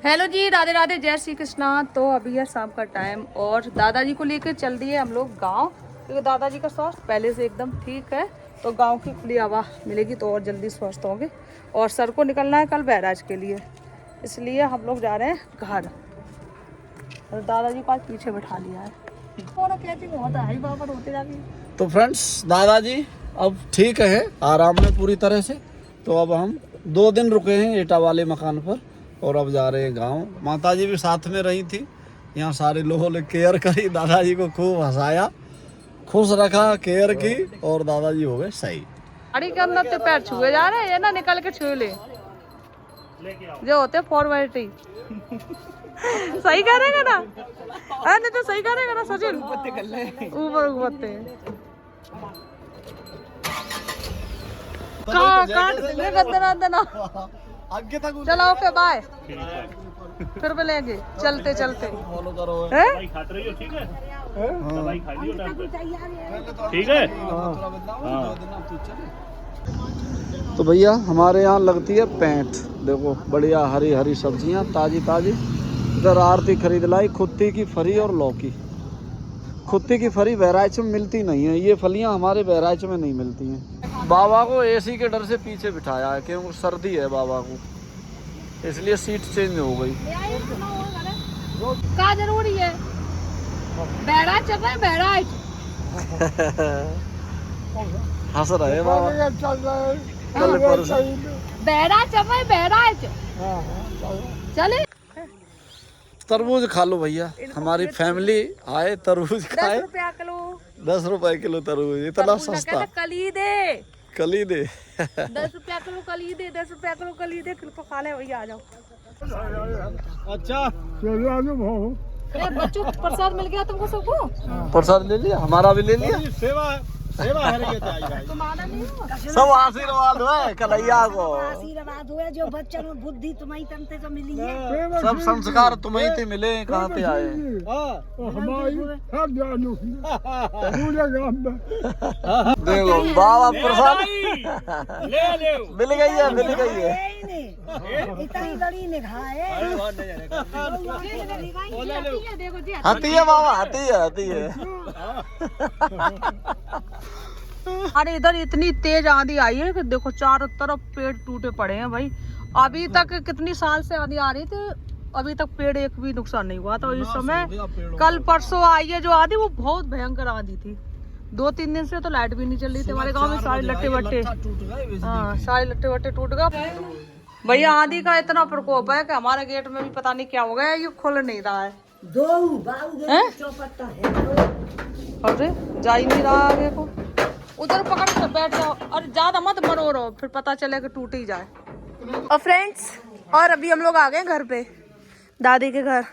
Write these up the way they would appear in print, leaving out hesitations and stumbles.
Hello जी, राधे राधे, जय श्री कृष्णा। तो अभी है शाम का टाइम और दादाजी को लेकर चल दिए हम लोग गांव, क्योंकि दादाजी का स्वास्थ्य पहले से एकदम ठीक है। तो गांव की खुली हवा मिलेगी तो और जल्दी स्वस्थ होंगे। और सर को निकलना है कल बैराज के लिए, इसलिए हम लोग जा रहे हैं घर। और दादाजी को आज पीछे बैठा लिया है। तो फ्रेंड्स, दादाजी अब ठीक है, आराम में पूरी तरह से। तो अब हम 2 दिन रुके हैं ईटा वाले मकान पर और अब जा रहे हैं गांव। माताजी भी साथ में रही थी, यहाँ सारे लोगों ने केयर करी, दादाजी को खूब हंसाया, खुश रखा, केयर की और दादाजी हो गए सही। गाड़ी के अंदर तो पैर छुए जा रहे हैं ना, निकल के छू ले जो होते फॉर्मेलिटी। सही करेगा ना? नहीं तो सही करेगा ना सचिन? ऊपर ऊपर आगे तक चलो, ओके बाय, फिर मिलेंगे चलते चलते। फॉलो करो। ठीक है। तो भैया हमारे यहाँ लगती है पैंट, देखो बढ़िया हरी हरी सब्जियाँ ताजी ताजी। इधर आरती खरीद लाई खुत्ती की फरी और लौकी। खुत्ती की फरी बहराइच में मिलती नहीं है, ये फलियाँ हमारे बहराइच में नहीं मिलती हैं। बाबा को एसी के डर से पीछे बिठाया है क्योंकि सर्दी है बाबा को, इसलिए सीट चेंज हो गई। क्या जरूरी है? बहराइच चल रहा है, बहराइच। हंस रहे बाबा, कल परसों बहराइच चल रहा है, बहराइच। चले तरबूज खा लो भैया, हमारी फैमिली आए तरबूज खाए। 10 रुपया किलो। 10 रुपए किलो तरबूज, इतना सस्ता। कलीदे कलीदे 10 रुपया किलो, कलीदे 10 रुपया किलो, कलीदे किलो खा ले भैया, आ जाओ। अच्छा बच्चों प्रसाद मिल गया तुमको सबको? प्रसाद ले लिया, हमारा भी ले लिया। तुम्हारा नहीं हुआ? सब आशीर्वाद है कन्हैया को, आशीर्वाद हुए जो बच्चन में बुद्धि तुम्हारी तंते तो मिली है। सब संस्कार तुम्हें थे मिले, कहाँ पे आए। देखो बाबा प्रसाद मिल गई है, मिल गई है। इतनी बड़ी निगाह है। हाथी है बाबा, हाथी है, हाथी है। अरे इधर इतनी तेज आंधी आई है कि देखो चारों तरफ पेड़ टूटे पड़े हैं भाई। अभी तक कितनी साल से आंधी आ रही थी, अभी तक पेड़ एक भी नुकसान नहीं हुआ। तो इस समय कल परसों आई है जो आंधी, वो बहुत भयंकर आंधी थी। 2-3 दिन से तो लाइट भी नहीं चल रही थी हमारे गांव में। सारे लट्टे वट्टे, हाँ सारे लट्टे वट्टे टूट गए भैया। आंधी का इतना प्रकोप है कि हमारे गेट में भी पता नहीं क्या हो गया, ये खुल नहीं रहा है। अरे जा ही नहीं रहा आगे को, उधर पकड़ कर बैठ जाओ और ज्यादा मत मरोड़ो, फिर पता चले कि टूट ही जाए। और फ्रेंड्स, और अभी हम लोग आ गए घर पे, दादी के घर।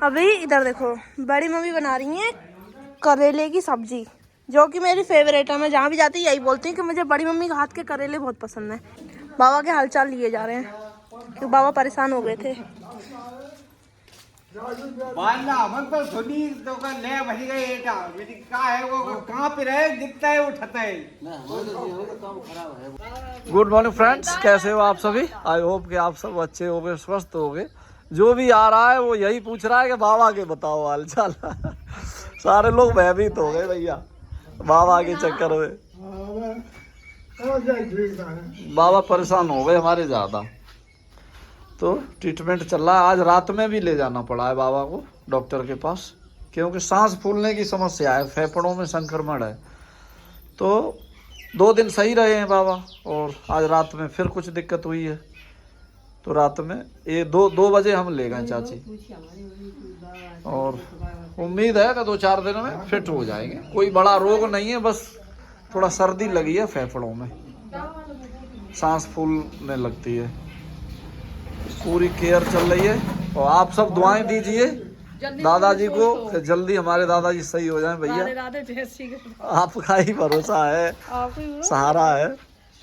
अभी इधर देखो बड़ी मम्मी बना रही हैं करेले की सब्जी, जो कि मेरी फेवरेट है। मैं जहाँ भी जाती यही बोलती हूँ कि मुझे बड़ी मम्मी के हाथ के करेले बहुत पसंद है। बाबा के हालचाल लिए जा रहे हैं क्योंकि बाबा परेशान हो गए थे। गुड मॉर्निंग फ्रेंड्स, कैसे हो आप सभी? आई होप कि आप सब अच्छे हो गए, स्वस्थ हो गए। जो भी आ रहा है वो यही पूछ रहा है कि बाबा के बताओ हाल चाल। सारे लोग भयभीत हो गए भैया बाबा के चक्कर में। बाबा परेशान हो गए हमारे ज्यादा, तो ट्रीटमेंट चल रहा है। आज रात में भी ले जाना पड़ा है बाबा को डॉक्टर के पास, क्योंकि सांस फूलने की समस्या है, फेफड़ों में संक्रमण है। तो 2 दिन सही रहे हैं बाबा और आज रात में फिर कुछ दिक्कत हुई है। तो रात में ये 2 बजे हम ले गए चाची, और उम्मीद है कि 2-4 दिन में फिट हो जाएंगे। कोई बड़ा रोग नहीं है, बस थोड़ा सर्दी लगी है फेफड़ों में, सांस फूलने लगती है। पूरी केयर चल रही है और आप सब दुआएं दीजिए दादाजी को कि जल्दी हमारे दादाजी सही हो जाएं भैया। आपका ही भरोसा है, सहारा है।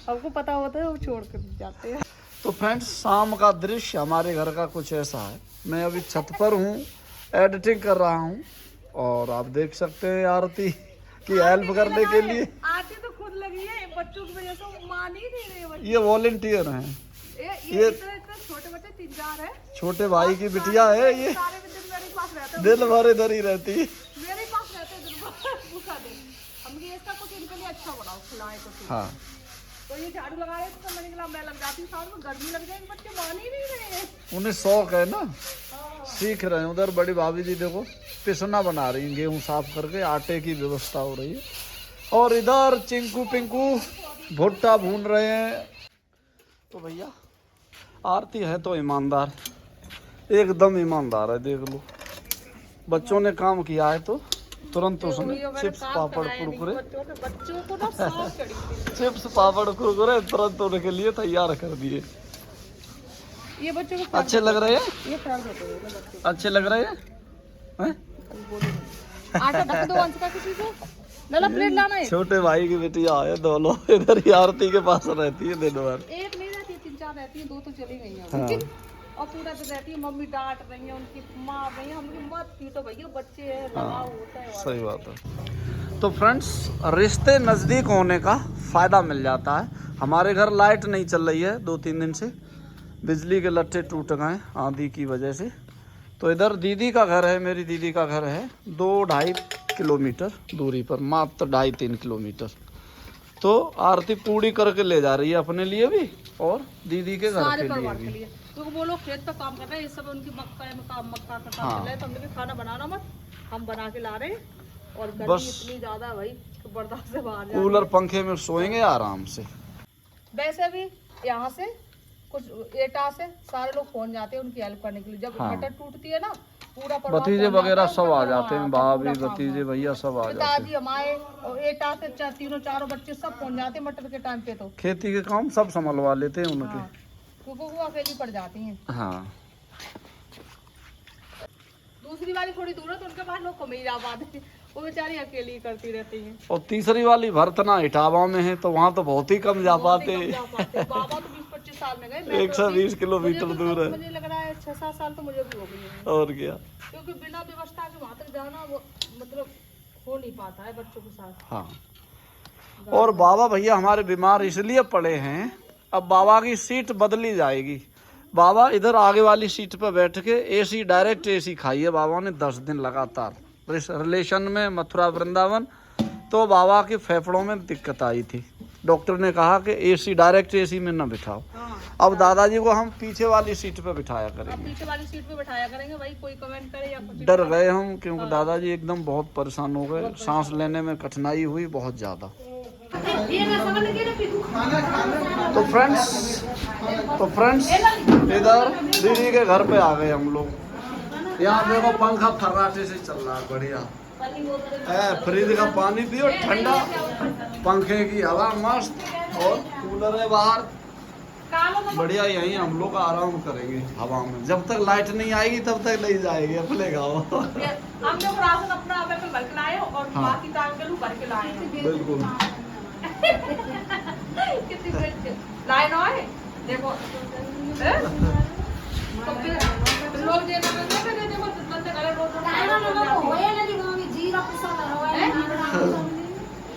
आपको पता होता है वो छोड़ कर जाते हैं। तो फ्रेंड्स, शाम का दृश्य हमारे घर का कुछ ऐसा है। मैं अभी छत पर हूँ, एडिटिंग कर रहा हूँ और आप देख सकते हैं आरती की हेल्प करने के लिए। आरती तो खुद लगी है, बच्चों की वजह से मान ही नहीं रहे। ये वॉलंटियर हैं। ये छोटे बच्चे 3-4 है। छोटे भाई की बिटिया है ये, सारे दिन मेरे पास रहते हैं, दिन भर इधर ही रहती है। मेरे पास रहते हैं दिन भर। पूछा दे हम ये इसका कुछ इनके लिए अच्छा बनाओ, खिलाए कुछ। हाँ तो ये झाड़ू लगा रहे तो मैंने कहा मैं लग जाती हूँ, शाम में गर्मी लग जाएगी, बच्चे मान ही नहीं रहे हैं। उन्हें शौक है ना, सीख रहे हैं। उधर बड़ी भाभी जी देखो पिसना बना रही हैं, गेहूँ साफ करके आटे की व्यवस्था हो रही है। और इधर चिंकू पिंकू भुट्टा भून रहे हैं। तो भैया आरती है तो ईमानदार, एकदम ईमानदार है। देख लो बच्चों ने काम किया है तो तुरंत उसने चिप्स पापड़ कुरकुरे, बच्चों को ना सांस चढ़ी थी। चिप्स पापड़ कुरकुरे तुरंत उनके लिए तैयार कर दिए। ये बच्चों को अच्छे लग रहे हैं, ये फ्राइड होते हैं बच्चे। अच्छे लग रहे हैं, हैं? आटा ढक दो अंश का किसी को, लला प्लेट लाना है। छोटे भाई की बेटियां आए दोनों, इधर ही आरती के पास रहती है दिन भर। एक नहीं रहती, 3-4 रहती है, 2 तो चली गई हैं। हाँ। और पूरा दिन रहती है, मम्मी डांट रही है, उनकी माँ रही है, हमकी मत पीटो भैया, बच्चे हैं, लगाव होता है। सही बात है। तो फ्रेंड्स रिश्ते नज़दीक होने का फ़ायदा मिल जाता है। हमारे घर लाइट नहीं चल रही है 2-3 दिन से, बिजली के लट्ठे टूट गए आंधी की वजह से। तो इधर दीदी का घर है, मेरी दीदी का घर है 2-2.5 किलोमीटर दूरी पर, मात्र 2.5-3 किलोमीटर। तो आरती पूड़ी करके ले जा रही है अपने लिए भी और दीदी के घर के लिए भी। तो वो लोग खेत पे काम कर रहे हैं, इस समय उनकी मक्का में काम, मक्का का काम चल रहा है। तो हमने भी खाना बनाना मत, हम बना के ला रहे हैं। और गर्मी इतनी ज्यादा है भाई कि बर्दाश्त से बाहर जा। कूलर पंखे में सोएंगे आराम से। वैसे भी यहाँ से कुछ एटा से सारे लोग पहुंच जाते हैं उनकी हेल्प करने के लिए। जब मटर टूटती है ना, पूरा भतीजे वगैरह सब आ जाते हैं, भाभी भतीजे भैया सब आ जाते हैं। पिताजी हमारे और एटा से 3-4 बच्चे सब पहुंच जाते हैं मटर के टाइम पे। तो खेती के काम सब संभलवा लेते हैं उनके, क्योंकि वो अकेली पड़ जाती हैं। हाँ। दूसरी वाली थोड़ी दूर है तो उनके पास लोग कम ही जा पाते, वो बेचारी अकेली करती रहती हैं। और तीसरी वाली भरतना इटावा में है तो वहाँ तो बहुत ही कम जा पाते। बाबा तो 20-25 साल में गए, 120 किलोमीटर दूर है। मुझे लग रहा है 6-7 साल तो मुझे भी हो गई है। और क्या, क्योंकि बिना व्यवस्था के वहाँ तक जाना वो मतलब हो नहीं पाता है बच्चों के साथ। हाँ। और बाबा भैया हमारे बीमार इसलिए पड़े हैं, अब बाबा की सीट बदली जाएगी। बाबा इधर आगे वाली सीट पर बैठ के एसी, डायरेक्ट एसी खाई है बाबा ने 10 दिन लगातार रिलेशन में मथुरा वृंदावन। तो बाबा के फेफड़ों में दिक्कत आई थी, डॉक्टर ने कहा कि एसी, डायरेक्ट एसी में न बिठाओ। अब दादाजी को हम पीछे वाली सीट पे बिठाया करेंगे, पीछे वाली सीट पे बिठाया करेंगे भाई, कोई कमेंट करे या कुछ। डर गए हम क्योंकि दादाजी एकदम बहुत परेशान हो गए, सांस लेने में कठिनाई हुई बहुत ज़्यादा। तो फ्रेंड्स इधर दीदी के घर पे आ गए हम लोग। यहाँ देखो पंखा फर्राटे से चल रहा है, बढ़िया है। फ्रिज का पानी पियो ठंडा, पंखे की हवा मस्त, और कूलर है बाहर, बढ़िया। यहीं हम लोग आराम करेंगे हवा में। जब तक लाइट नहीं आएगी तब तक नहीं जाएंगे अपने गाँव। हम लोग राशन अपना भर के लाए और बाकी टाइम के लोग भर के लाए हैं। बिल्कुल। कितनी लाइन है देखो, तो फिर लोग देना देखो बंदे करे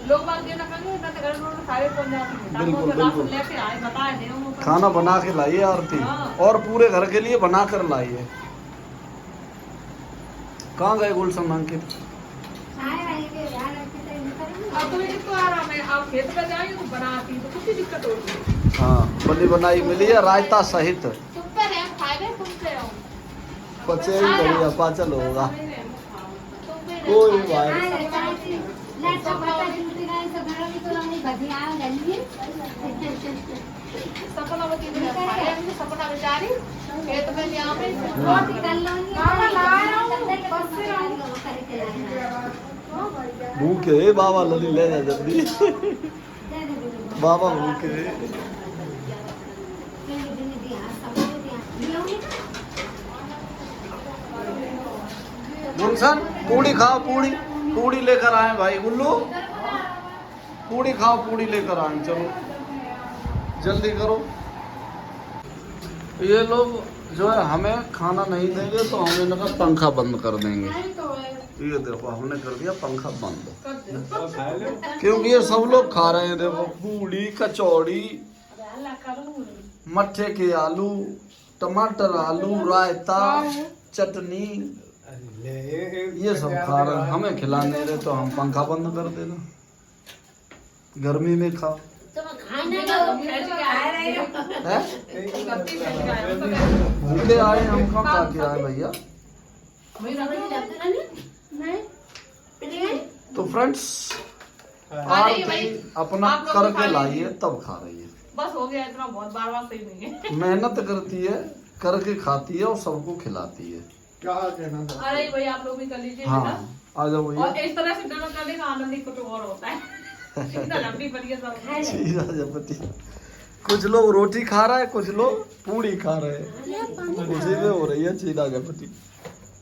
लोग बात देना करेंगे बंदे करे रोड खाए पहुंच जाते हैं। बिल्कुल लेके आए, बताए दे खाना बना के लाइए आरती, और पूरे घर के लिए बना कर लाइए। कहाँ गए गुलशन अंकित? अब तो इसको आराम है, आप खेत में जाएंगे तो बनाती तो कितनी दिक्कत होगी। हाँ बनी बनाई मिली है रायता सहित, बच्चे भी बढ़िया पाचल होगा। कोई सपना बेचारी खेत में भूखे बाबा लली ले जा जल्दी। बाबा भूखे। गुलशन पूड़ी खाओ, पूड़ी पूड़ी लेकर आए भाई। गुल्लू पूड़ी खाओ, पूड़ी लेकर आए, चलो जल्दी करो। ये लोग जो है हमें खाना नहीं देंगे तो हम इनका पंखा बंद कर देंगे। ये देखो हमने कर दिया पंखा बंद, क्योंकि ये सब लोग खा रहे हैं। देखो पूड़ी कचौड़ी मट्ठे के आलू, टमाटर आलू, रायता, चटनी, ये सब खा रहे हैं। हमें खिलाने रहे तो हम पंखा बंद कर देना, गर्मी में खाओ। भूखे आए हम, कहाँ खा के आए भैया। तो फ्रेंड्स आरती अपना करके लाई है तब खा रही है। बस हो गया इतना, बहुत बार बार सही नहीं है। मेहनत करती है, करके खाती है और सबको खिलाती है। क्या कहना था? अरे भाई आप लोग भी कर लीजिए। हाँ आ जाओ भैया। और इस तरह से डिनर करने का आनंद ही कुछ और होता है। इतना लंबी बढ़िया सब। कुछ लोग रोटी खा रहा है, कुछ लोग पूड़ी खा रहे हैं। उसी में हो रही है चीना गपटी।